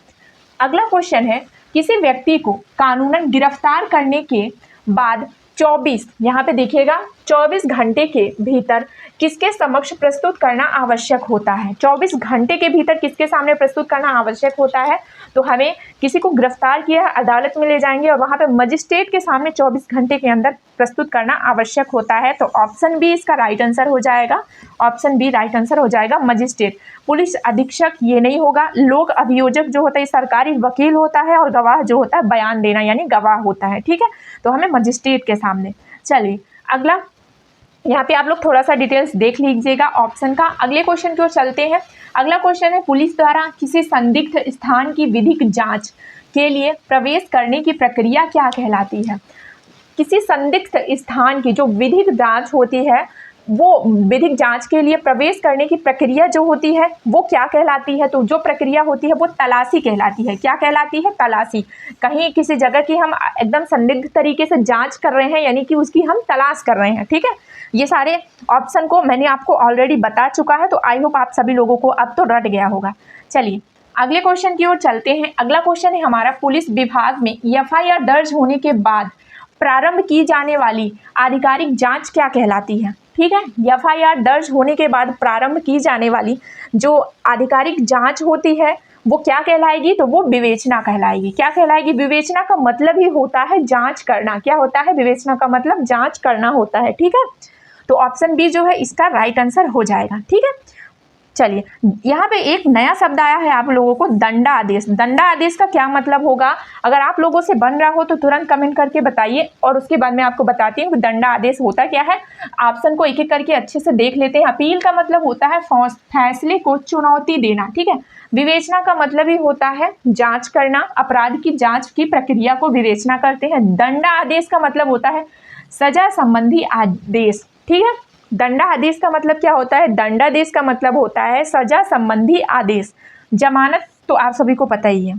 अगला क्वेश्चन है, किसी व्यक्ति को कानूनन गिरफ्तार करने के बाद 24, यहाँ पे देखिएगा 24 घंटे के भीतर किसके समक्ष प्रस्तुत करना आवश्यक होता है। 24 घंटे के भीतर किसके सामने प्रस्तुत करना आवश्यक होता है, तो हमें किसी को गिरफ्तार किया है, अदालत में ले जाएंगे और वहाँ पे मजिस्ट्रेट के सामने 24 घंटे के अंदर प्रस्तुत करना आवश्यक होता है। तो ऑप्शन बी इसका राइट आंसर हो जाएगा, ऑप्शन बी राइट आंसर हो जाएगा मजिस्ट्रेट। पुलिस अधीक्षक ये नहीं होगा, लोक अभियोजक जो होता है सरकारी वकील होता है, और गवाह जो होता है बयान देना यानी गवाह होता है। ठीक है, तो हमें मजिस्ट्रेट के सामने। चलिए अगला, यहाँ पे आप लोग थोड़ा सा डिटेल्स देख लीजिएगा ऑप्शन का। अगले क्वेश्चन की ओर चलते हैं। अगला क्वेश्चन है, पुलिस द्वारा किसी संदिग्ध स्थान की विधिक जांच के लिए प्रवेश करने की प्रक्रिया क्या कहलाती है। किसी संदिग्ध स्थान की जो विधिक जांच होती है, वो विधिक जांच के लिए प्रवेश करने की प्रक्रिया जो होती है वो क्या कहलाती है, तो जो प्रक्रिया होती है वो तलाशी कहलाती है। क्या कहलाती है, तलाशी। कहीं किसी जगह की हम एकदम संदिग्ध तरीके से जांच कर रहे हैं, यानी कि उसकी हम तलाश कर रहे हैं। ठीक है, ये सारे ऑप्शन को मैंने आपको ऑलरेडी बता चुका है, तो आई होप आप सभी लोगों को अब तो रट गया होगा। चलिए अगले क्वेश्चन की ओर चलते हैं। अगला क्वेश्चन है हमारा, पुलिस विभाग में एफआईआर दर्ज होने के बाद प्रारंभ की जाने वाली आधिकारिक जांच क्या कहलाती है। ठीक है, एफआईआर दर्ज होने के बाद प्रारंभ की जाने वाली जो आधिकारिक जांच होती है वो क्या कहलाएगी, तो वो विवेचना कहलाएगी। क्या कहलाएगी, विवेचना का मतलब ही होता है जांच करना। क्या होता है, विवेचना का मतलब जांच करना होता है। ठीक है, तो ऑप्शन बी जो है इसका राइट आंसर हो जाएगा। ठीक है, चलिए यहाँ पे एक नया शब्द आया है आप लोगों को, दंडा आदेश। दंडा आदेश का क्या मतलब होगा, अगर आप लोगों से बन रहा हो तो तुरंत कमेंट करके बताइए, और उसके बाद मैं आपको बताती हूँ कि दंडा आदेश होता क्या है। ऑप्शन को एक एक करके अच्छे से देख लेते हैं। अपील का मतलब होता है फैसले को चुनौती देना। ठीक है, विवेचना का मतलब ही होता है जांच करना, अपराध की जांच की प्रक्रिया को विवेचना करते हैं। दंडा आदेश का मतलब होता है सजा संबंधी आदेश। ठीक है, दंडा आदेश का मतलब क्या होता है, दंडादेश का मतलब होता है सजा संबंधी आदेश। जमानत तो आप सभी को पता ही है।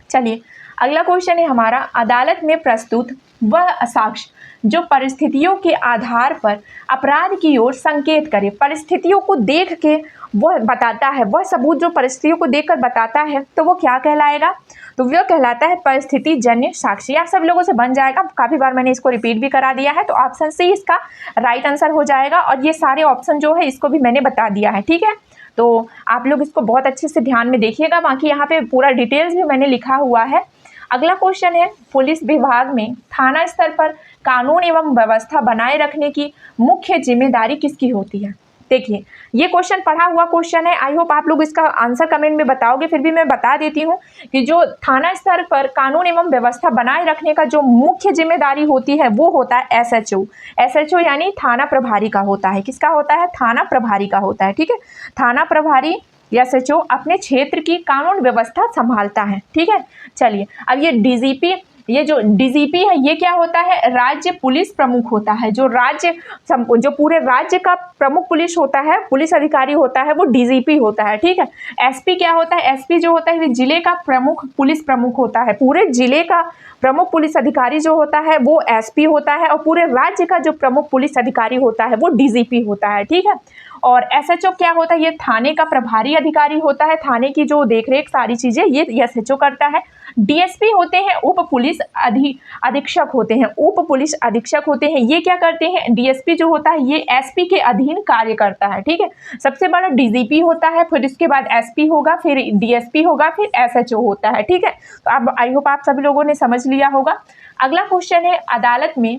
चलिए अगला क्वेश्चन है हमारा, अदालत में प्रस्तुत वह साक्ष्य जो परिस्थितियों के आधार पर अपराध की ओर संकेत करे। परिस्थितियों को देख के वह बताता है, वह सबूत जो परिस्थितियों को देखकर बताता है तो वो क्या कहलाएगा, तो वह कहलाता है परिस्थिति जन्य साक्ष्य। आप सब लोगों से बन जाएगा, काफ़ी बार मैंने इसको रिपीट भी करा दिया है, तो ऑप्शन सी इसका राइट आंसर हो जाएगा। और ये सारे ऑप्शन जो है इसको भी मैंने बता दिया है, ठीक है। तो आप लोग इसको बहुत अच्छे से ध्यान में देखिएगा, बाकी यहाँ पे पूरा डिटेल्स भी मैंने लिखा हुआ है। अगला क्वेश्चन है, पुलिस विभाग में थाना स्तर पर कानून एवं व्यवस्था बनाए रखने की मुख्य जिम्मेदारी किसकी होती है। देखिए ये क्वेश्चन पढ़ा हुआ क्वेश्चन है, आई होप आप लोग इसका आंसर कमेंट में बताओगे, फिर भी मैं बता देती हूँ कि जो थाना स्तर पर कानून एवं व्यवस्था बनाए रखने का जो मुख्य जिम्मेदारी होती है वो होता है SHO। SHO यानी थाना प्रभारी का होता है। किसका होता है, थाना प्रभारी का होता है, ठीक है। थाना प्रभारी या SHO अपने क्षेत्र की कानून व्यवस्था संभालता है, ठीक है। चलिए अब ये DGP, ये जो DGP है ये क्या होता है, राज्य पुलिस प्रमुख होता है। जो पूरे राज्य का प्रमुख पुलिस होता है, पुलिस अधिकारी होता है, वो DGP होता है, ठीक है। SP क्या होता है, SP जो होता है जिले का प्रमुख पुलिस प्रमुख होता है। पूरे जिले का प्रमुख पुलिस अधिकारी जो होता है वो SP होता है, और पूरे राज्य का जो प्रमुख पुलिस अधिकारी होता है वो DGP होता है, ठीक है। और SHO क्या होता है, ये थाने का प्रभारी अधिकारी होता है, थाने की जो देखरेख सारी चीजें ये SHO करता है। DSP होते हैं उप पुलिस अधीक्षक होते हैं, उप पुलिस अधीक्षक होते हैं। ये क्या करते हैं, DSP जो होता है ये SP के अधीन कार्य करता है, ठीक है। सबसे बड़ा DGP होता है, फिर इसके बाद SP होगा, फिर DSP होगा, फिर SHO होता है, ठीक है। तो आप आई होप आप सभी लोगों ने समझ लिया होगा। अगला क्वेश्चन है, अदालत में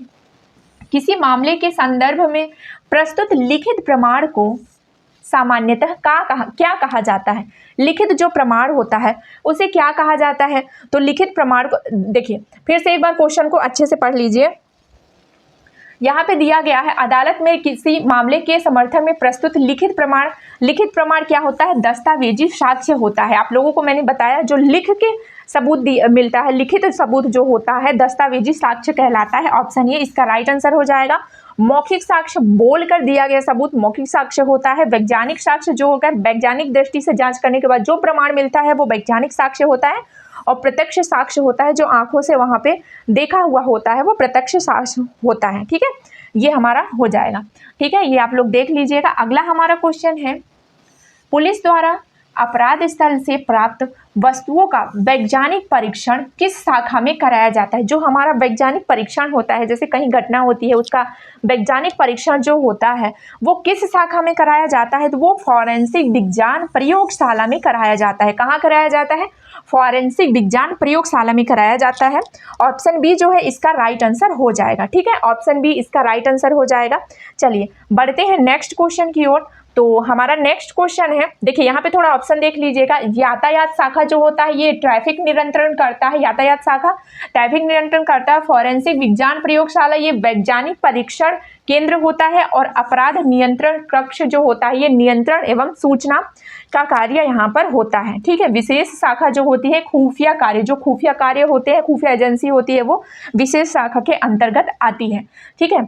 किसी मामले के संदर्भ में प्रस्तुत लिखित प्रमाण को सामान्यतः क्या कहा जाता है। लिखित जो प्रमाण होता है उसे क्या कहा जाता है, तो लिखित प्रमाण को देखिए फिर से एक बार क्वेश्चन को अच्छे से पढ़ लीजिए। यहाँ पे दिया गया है, अदालत में किसी मामले के समर्थन में प्रस्तुत लिखित प्रमाण क्या होता है, दस्तावेजी साक्ष्य होता है। आप लोगों को मैंने बताया जो लिख के सबूत मिलता है, लिखित सबूत जो होता है दस्तावेजी साक्ष्य कहलाता है। ऑप्शन ए इसका राइट आंसर हो जाएगा। मौखिक साक्ष्य बोल कर दिया गया सबूत मौखिक साक्ष्य होता है। वैज्ञानिक साक्ष्य जो होगा वैज्ञानिक दृष्टि से जांच करने के बाद जो प्रमाण मिलता है वो वैज्ञानिक साक्ष्य होता है। और प्रत्यक्ष साक्ष्य होता है जो आंखों से वहां पे देखा हुआ होता है वो प्रत्यक्ष साक्ष्य होता है, ठीक है। ये हमारा हो जाएगा, ठीक है। ये आप लोग देख लीजिएगा। अगला हमारा क्वेश्चन है, पुलिस द्वारा अपराध स्थल से प्राप्त वस्तुओं का वैज्ञानिक परीक्षण किस शाखा में कराया जाता है। जो हमारा वैज्ञानिक परीक्षण होता है, जैसे कहीं घटना होती है उसका वैज्ञानिक परीक्षण जो होता है वो किस शाखा में कराया जाता है, तो वो फॉरेंसिक विज्ञान प्रयोगशाला में कराया जाता है। कहाँ कराया जाता है, फॉरेंसिक विज्ञान प्रयोगशाला में कराया जाता है। ऑप्शन बी जो है इसका राइट आंसर हो जाएगा, ठीक है। ऑप्शन बी इसका राइट आंसर हो जाएगा। चलिए बढ़ते हैं नेक्स्ट क्वेश्चन की ओर। तो हमारा नेक्स्ट क्वेश्चन है, देखिए यहाँ पे थोड़ा ऑप्शन देख लीजिएगा। यातायात शाखा जो होता है ये ट्रैफिक नियंत्रण करता है, यातायात शाखा ट्रैफिक नियंत्रण करता है। फॉरेंसिक विज्ञान प्रयोगशाला ये वैज्ञानिक परीक्षण केंद्र होता है। और अपराध नियंत्रण कक्ष जो होता है ये नियंत्रण एवं सूचना का कार्य यहाँ पर होता है, ठीक है। विशेष शाखा जो होती है खुफिया कार्य, जो खुफिया कार्य होते हैं, खुफिया एजेंसी होती है वो विशेष शाखा के अंतर्गत आती है, ठीक है।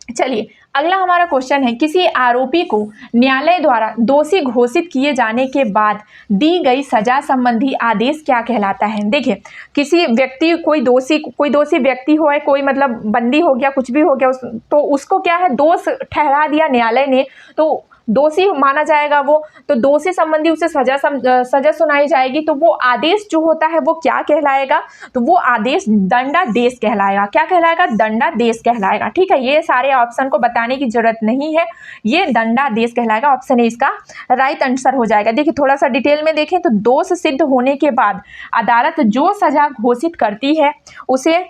चलिए अगला हमारा क्वेश्चन है, किसी आरोपी को न्यायालय द्वारा दोषी घोषित किए जाने के बाद दी गई सजा संबंधी आदेश क्या कहलाता है। देखिए किसी व्यक्ति कोई दोषी व्यक्ति हो, कोई मतलब बंदी हो गया, कुछ भी हो गया तो उसको क्या है दोष ठहरा दिया न्यायालय ने, तो दोषी माना जाएगा वो, तो दोषी संबंधी उसे सजा सुनाई जाएगी। तो वो आदेश जो होता है वो क्या कहलाएगा, तो वो आदेश दंडादेश कहलाएगा। क्या कहलाएगा, दंडादेश कहलाएगा, ठीक है। ये सारे ऑप्शन को बताने की जरूरत नहीं है, ये दंडादेश कहलाएगा। ऑप्शन ए इसका राइट आंसर हो जाएगा। देखिए थोड़ा सा डिटेल में देखें तो दोष सिद्ध होने के बाद अदालत जो सजा घोषित करती है उसे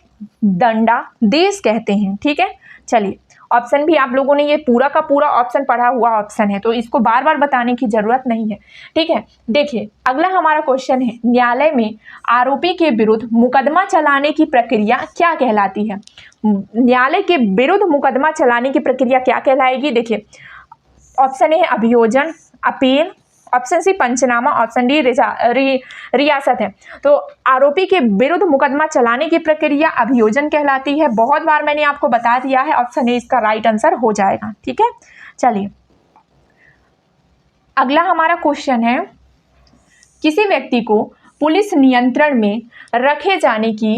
दंडादेश कहते हैं, ठीक है। चलिए ऑप्शन भी आप लोगों ने ये पूरा का पूरा ऑप्शन पढ़ा हुआ ऑप्शन है, तो इसको बार बार बताने की जरूरत नहीं है, ठीक है। देखिए अगला हमारा क्वेश्चन है, न्यायालय में आरोपी के विरुद्ध मुकदमा चलाने की प्रक्रिया क्या कहलाती है। न्यायालय के विरुद्ध मुकदमा चलाने की प्रक्रिया क्या कहलाएगी। देखिए ऑप्शन ए है अभियोजन, अपील, ऑप्शन सी पंचनामा, ऑप्शन डी रियासत है। तो आरोपी के विरुद्ध मुकदमा चलाने की प्रक्रिया अभियोजन कहलाती है। बहुत बार मैंने आपको बता दिया है, ऑप्शन ए इसका राइट आंसर हो जाएगा, ठीक है। चलिए अगला हमारा क्वेश्चन है, किसी व्यक्ति को पुलिस नियंत्रण में रखे जाने की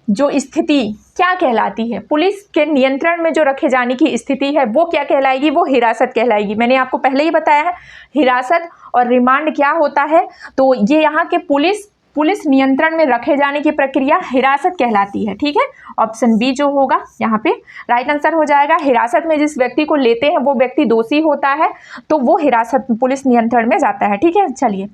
जो स्थिति क्या कहलाती है, पुलिस के नियंत्रण में जो रखे जाने की स्थिति है वो क्या कहलाएगी, वो हिरासत कहलाएगी। मैंने आपको पहले ही बताया है हिरासत और रिमांड क्या होता है। तो ये यहाँ के पुलिस नियंत्रण में रखे जाने की प्रक्रिया हिरासत कहलाती है। ठीक है, ऑप्शन बी जो होगा यहाँ पे राइट आंसर हो जाएगा। हिरासत में जिस व्यक्ति को लेते हैं वो व्यक्ति दोषी होता है, तो वो हिरासत पुलिस नियंत्रण में जाता है। ठीक है, चलिए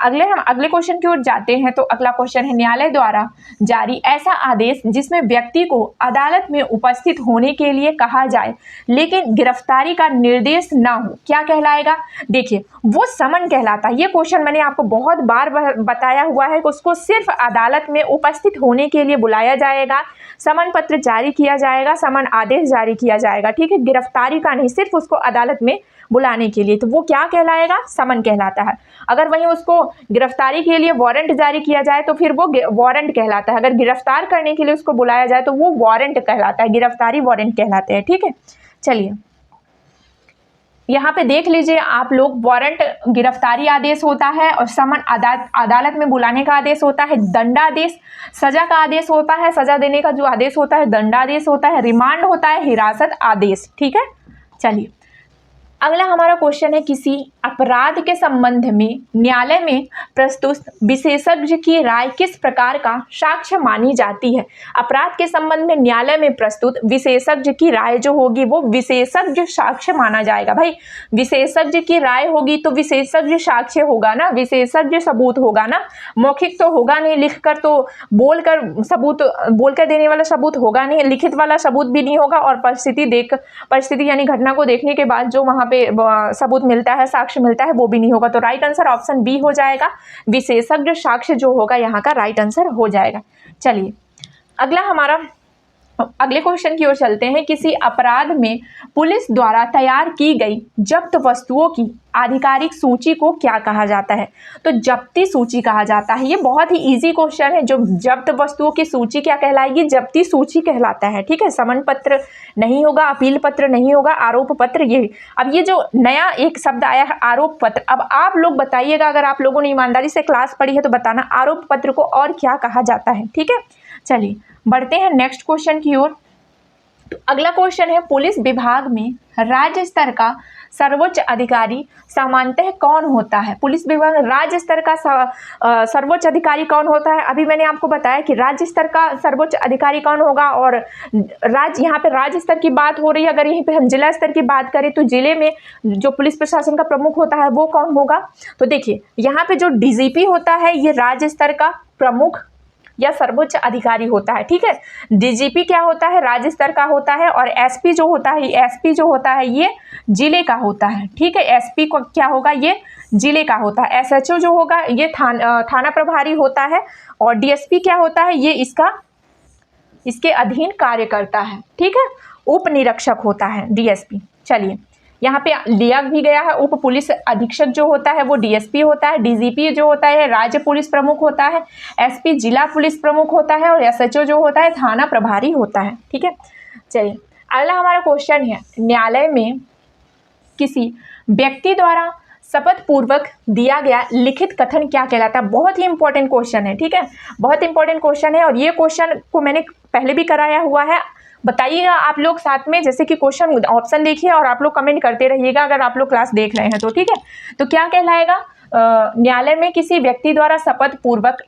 हम अगले क्वेश्चन की ओर जाते हैं। तो अगला क्वेश्चन है, न्यायालय द्वारा जारी ऐसा आदेश जिसमें व्यक्ति को अदालत में उपस्थित होने के लिए कहा जाए लेकिन गिरफ्तारी का निर्देश ना हो, क्या कहलाएगा। देखिए वो समन कहलाता है। ये क्वेश्चन मैंने आपको बहुत बार बताया हुआ है कि उसको सिर्फ अदालत में उपस्थित होने के लिए बुलाया जाएगा, समन पत्र जारी किया जाएगा, समन आदेश जारी किया जाएगा। ठीक है, गिरफ्तारी का नहीं, सिर्फ उसको अदालत में बुलाने के लिए, तो वो क्या कहलाएगा, समन कहलाता है। अगर वहीं उसको गिरफ्तारी के लिए वारंट जारी किया जाए तो फिर वो वारंट कहलाता है। अगर गिरफ्तार करने के लिए उसको बुलाया जाए तो वो वारंट कहलाता है, गिरफ्तारी वारंट कहलाते हैं। ठीक है, चलिए यहाँ पे देख लीजिए आप लोग, वारंट गिरफ्तारी आदेश होता है और समन अदालत में बुलाने का आदेश होता है। दंडादेश सजा का आदेश होता है, सजा देने का जो आदेश होता है दंडादेश होता है। रिमांड होता है हिरासत आदेश। ठीक है, चलिए अगला हमारा क्वेश्चन है, किसी अपराध के संबंध में न्यायालय में प्रस्तुत विशेषज्ञ की राय किस प्रकार का साक्ष्य मानी जाती है। अपराध के संबंध में न्यायालय में प्रस्तुत विशेषज्ञ की राय जो होगी वो विशेषज्ञ साक्ष्य माना जाएगा। भाई विशेषज्ञ की राय होगी तो विशेषज्ञ साक्ष्य होगा ना, विशेषज्ञ सबूत होगा ना, मौखिक तो होगा नहीं, लिखकर तो बोलकर देने वाला सबूत होगा नहीं, लिखित वाला सबूत भी नहीं होगा, और परिस्थिति यानी घटना को देखने के बाद जो वहां पे सबूत मिलता है, साक्ष्य मिलता है, वो भी नहीं होगा। तो राइट आंसर ऑप्शन बी हो जाएगा, विशेषज्ञ साक्ष्य जो होगा यहाँ का राइट आंसर हो जाएगा। चलिए अगले क्वेश्चन की ओर चलते हैं। किसी अपराध में पुलिस द्वारा तैयार की गई जब्त वस्तुओं की आधिकारिक सूची को क्या कहा जाता है। तो जब्ती सूची कहा जाता है। ये बहुत ही इजी क्वेश्चन है। जो जब्त वस्तुओं की सूची क्या कहलाएगी, जब्ती सूची कहलाता है। ठीक है, समन पत्र नहीं होगा, अपील पत्र नहीं होगा, आरोप पत्र। ये जो नया एक शब्द आया है आरोप पत्र, अब आप लोग बताइएगा, अगर आप लोगों ने ईमानदारी से क्लास पढ़ी है तो बताना आरोप पत्र को और क्या कहा जाता है। ठीक है, चलिए बढ़ते हैं नेक्स्ट क्वेश्चन की ओर। तो अगला क्वेश्चन है, पुलिस विभाग में राज्य स्तर का सर्वोच्च अधिकारी सामान्यतः कौन होता है। पुलिस विभाग में राज्य स्तर का सर्वोच्च अधिकारी कौन होता है। अभी मैंने आपको बताया कि राज्य स्तर का सर्वोच्च अधिकारी कौन होगा, और यहाँ पे राज्य स्तर की बात हो रही है। अगर यहीं पे हम जिला स्तर की बात करें तो जिले में जो पुलिस प्रशासन का प्रमुख होता है वो कौन होगा। तो देखिए यहाँ पे जो डीजीपी होता है ये राज्य स्तर का प्रमुख या सर्वोच्च अधिकारी होता है। ठीक है, डीजीपी क्या होता है, राज्य स्तर का होता है, और एसपी जो होता है ये जिले का होता है। ठीक है, एसपी को क्या होगा, ये जिले का होता है। एसएचओ जो होगा ये थाना प्रभारी होता है, और डीएसपी क्या होता है, ये इसके अधीन कार्य करता है। ठीक है, उप निरीक्षक होता है डीएसपी। चलिए यहाँ पे लिया भी गया है, उप पुलिस अधीक्षक जो होता है वो डीएसपी होता है, डीजीपी जो होता है राज्य पुलिस प्रमुख होता है, एसपी जिला पुलिस प्रमुख होता है, और एसएचओ जो होता है थाना प्रभारी होता है। ठीक है, चलिए अगला हमारा क्वेश्चन है, न्यायालय में किसी व्यक्ति द्वारा शपथ पूर्वक दिया गया लिखित कथन क्या कहलाता है। बहुत ही इंपॉर्टेंट क्वेश्चन है। ठीक है, बहुत इंपॉर्टेंट क्वेश्चन है, और ये क्वेश्चन को मैंने पहले भी कराया हुआ है। बताइएगा आप लोग साथ में, जैसे कि क्वेश्चन ऑप्शन देखिए और आप लोग कमेंट करते रहिएगा अगर आप लोग क्लास देख रहे हैं तो। ठीक है, तो क्या कहलाएगा, न्यायालय में किसी व्यक्ति द्वारा शपथ पूर्वक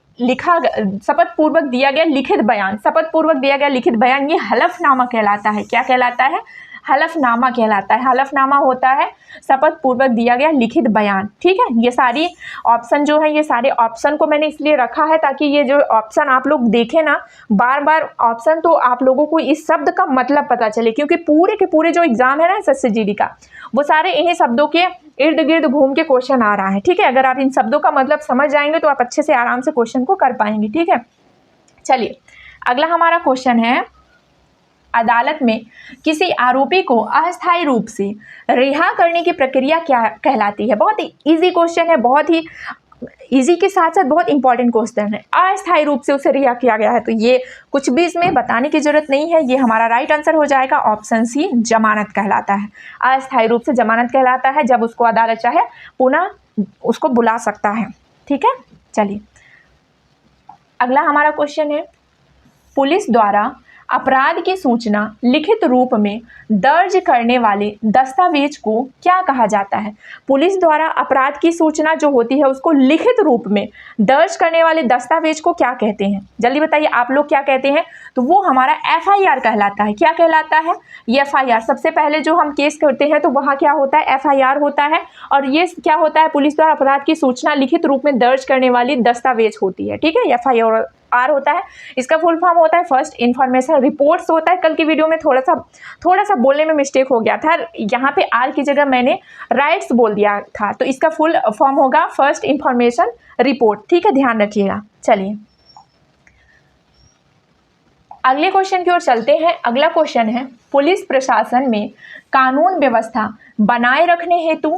दिया गया लिखित बयान, शपथ पूर्वक दिया गया लिखित बयान, ये हलफनामा कहलाता है। क्या कहलाता है, हलफनामा कहलाता है। हलफनामा होता है शपथ पूर्वक दिया गया लिखित बयान। ठीक है, ये सारी ऑप्शन जो है, ये सारे ऑप्शन को मैंने इसलिए रखा है ताकि ये जो ऑप्शन आप लोग देखें ना बार बार ऑप्शन, तो आप लोगों को इस शब्द का मतलब पता चले, क्योंकि पूरे के पूरे जो एग्जाम है ना SSC का, वो सारे इन्हीं शब्दों के इर्द गिर्द घूम के क्वेश्चन आ रहा है। ठीक है, अगर आप इन शब्दों का मतलब समझ जाएंगे तो आप अच्छे से आराम से क्वेश्चन को कर पाएंगे। ठीक है, चलिए अगला हमारा क्वेश्चन है, अदालत में किसी आरोपी को अस्थायी रूप से रिहा करने की प्रक्रिया क्या कहलाती है। बहुत ही इजी क्वेश्चन है, बहुत ही इजी के साथ साथ बहुत इंपॉर्टेंट क्वेश्चन है। अस्थायी रूप से उसे रिहा किया गया है, तो ये कुछ भी इसमें बताने की जरूरत नहीं है, ये हमारा राइट आंसर हो जाएगा, ऑप्शन सी जमानत कहलाता है। अस्थायी रूप से जमानत कहलाता है जब उसको अदालत चाहे पुनः उसको बुला सकता है। ठीक है, चलिए अगला हमारा क्वेश्चन है, पुलिस द्वारा अपराध की सूचना लिखित रूप में दर्ज करने वाले दस्तावेज को क्या कहा जाता है? पुलिस द्वारा अपराध की सूचना जो होती है उसको लिखित रूप में दर्ज करने वाले दस्तावेज को क्या कहते हैं? जल्दी बताइए आप लोग क्या कहते हैं? तो वो हमारा FIR कहलाता है। क्या कहलाता है? ये FIR। सबसे पहले जो हम केस करते हैं तो वहाँ क्या होता है? FIR होता है। और ये क्या होता है? पुलिस द्वारा अपराध की सूचना लिखित रूप में दर्ज करने वाली दस्तावेज होती है। ठीक है, FIR होता है। इसका फुल फॉर्म होता है फर्स्ट इंफॉर्मेशन रिपोर्ट्स होता है। कल की वीडियो में थोड़ा सा बोलने में मिस्टेक हो गया था, यहाँ पे आर की जगह मैंने राइट्स बोल दिया था, तो इसका फुल फॉर्म होगा फर्स्ट इंफॉर्मेशन रिपोर्ट। ठीक है, ध्यान रखिएगा। चलिए अगले क्वेश्चन की ओर चलते हैं। अगला क्वेश्चन है, पुलिस प्रशासन में कानून व्यवस्था बनाए रखने हेतु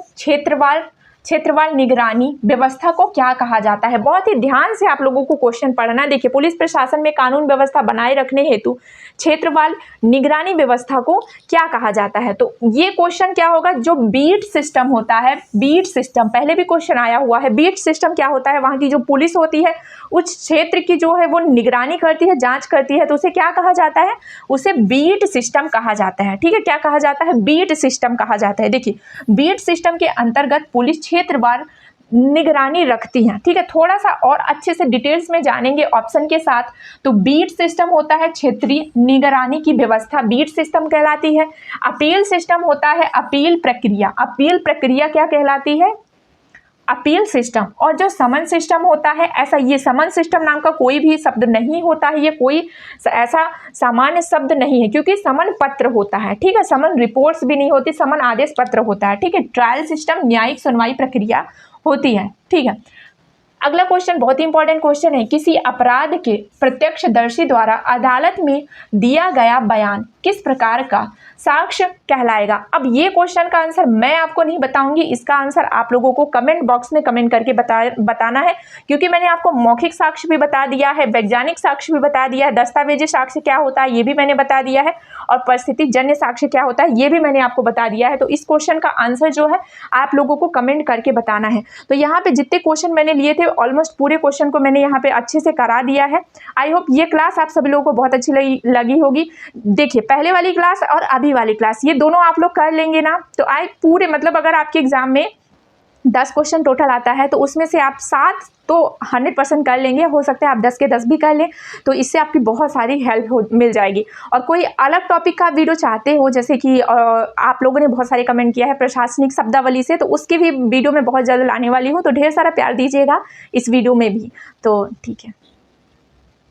क्षेत्रवार निगरानी व्यवस्था को क्या कहा जाता है? बहुत ही ध्यान से आप लोगों को क्वेश्चन पढ़ना। देखिए, पुलिस प्रशासन में कानून व्यवस्था बनाए रखने हेतु क्षेत्रवार निगरानी व्यवस्था को क्या कहा जाता है? तो ये क्वेश्चन क्या होगा? जो बीट सिस्टम होता है, बीट सिस्टम पहले भी क्वेश्चन आया हुआ है। बीट सिस्टम क्या होता है? वहाँ की जो पुलिस होती है उस क्षेत्र की जो है वो निगरानी करती है, जांच करती है, तो उसे क्या कहा जाता है? उसे बीट सिस्टम कहा जाता है। ठीक है, क्या कहा जाता है? बीट सिस्टम कहा जाता है। देखिए, बीट सिस्टम के अंतर्गत पुलिस क्षेत्रवार निगरानी रखती हैं। ठीक है, थोड़ा सा और अच्छे से डिटेल्स में जानेंगे ऑप्शन के साथ। तो बीट सिस्टम होता है क्षेत्रीय निगरानी की व्यवस्था, बीट सिस्टम कहलाती है। अपील सिस्टम होता है अपील प्रक्रिया, अपील प्रक्रिया क्या कहलाती है? Appeal system. और जो समन सिस्टम होता है, ऐसा ये समन सिस्टम नाम का कोई भी शब्द नहीं होता है, ये कोई ऐसा सामान्य शब्द नहीं है, क्योंकि समन पत्र होता है। ठीक है, समन रिपोर्ट्स भी नहीं होती, समन आदेश पत्र होता है। ठीक है, ट्रायल सिस्टम न्यायिक सुनवाई प्रक्रिया होती है। ठीक है, अगला क्वेश्चन बहुत ही इंपॉर्टेंट क्वेश्चन है, किसी अपराध के प्रत्यक्षदर्शी द्वारा अदालत में दिया गया बयान किस प्रकार का साक्ष्य कहलाएगा? अब ये क्वेश्चन का आंसर मैं आपको नहीं बताऊंगी, इसका आंसर आप लोगों को कमेंट बॉक्स में कमेंट करके बताना है, क्योंकि मैंने आपको मौखिक साक्ष्य भी बता दिया है, वैज्ञानिक साक्ष्य भी बता दिया है, दस्तावेजी साक्ष्य क्या होता है ये भी मैंने बता दिया है, और परिस्थिति जन्य साक्ष्य क्या होता है ये भी मैंने आपको बता दिया है। तो इस क्वेश्चन का आंसर जो है आप लोगों को कमेंट करके बताना है। तो यहाँ पे जितने क्वेश्चन मैंने लिए थे ऑलमोस्ट पूरे क्वेश्चन को मैंने यहाँ पे अच्छे से करा दिया है। आई होप ये क्लास आप सभी लोगों को बहुत अच्छी लगी होगी। देखिए, पहले वाली क्लास और अभी वाली क्लास ये दोनों आप लोग कर लेंगे ना, तो आई पूरे मतलब अगर आपके एग्जाम में 10 क्वेश्चन टोटल आता है तो उसमें से आप 7 तो 100% कर लेंगे, हो सकता है आप 10 के 10 भी कर लें, तो इससे आपकी बहुत सारी हेल्प मिल जाएगी। और कोई अलग टॉपिक का वीडियो चाहते हो, जैसे कि आप लोगों ने बहुत सारे कमेंट किया है प्रशासनिक शब्दावली से, तो उसकी भी वीडियो में बहुत जल्द लाने वाली हूँ, तो ढेर सारा प्यार दीजिएगा इस वीडियो में भी। तो ठीक है।